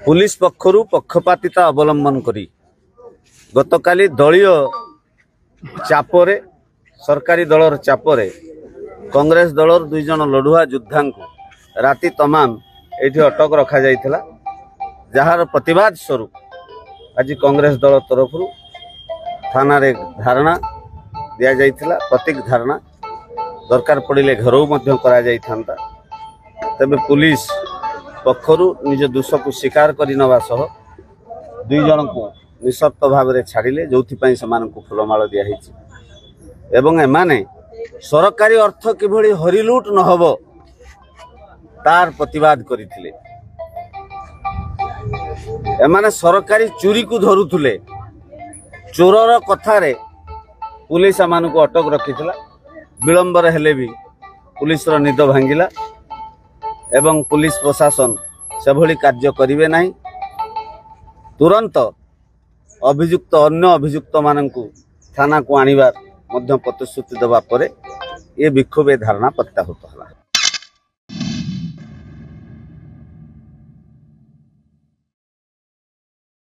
Police पक्षरु पक्षपातिता अवलंबन करी गतकाली दलीय चापरे सरकारी दलर चापरे कांग्रेस दलर दुई जन लड़ुआ योद्धा को राति तमाम एठी अटक रखा जाइथिला। जार प्रतिवाद स्वरूप आज कांग्रेस दल तरफ थाना रे धारणा दिया जाइथिला। प्रतीक धारणा दरकार पड़िले घरों मध्य करा जाइथांता। तबे पुलिस पक्षरु निज दोष को स्वीकार करि नवा सह दुई जन को निशर्त भाव में छाड़िले, जो फुलमाल दिया एवं एमाने सरकारी अर्थ किभଳି हरिलुट न हबो तार प्रतिवाद करथिले। एमाने सरकारी चोरी को धरुथुले, चोरर कथारे पुलिस एमान को अटक रखिथिला। विलंबर हेले भी पुलिस रो निद भांगिला एवं पुलिस प्रशासन से भली कार्य करिवे नाही। तुरंत अभियुक्त अन्य अभियुक्त माननकु थाना को आनिबार मध्य प्रतिश्रुति देवा परे ये विक्षोभ धारणा प्रत्याहृत होला।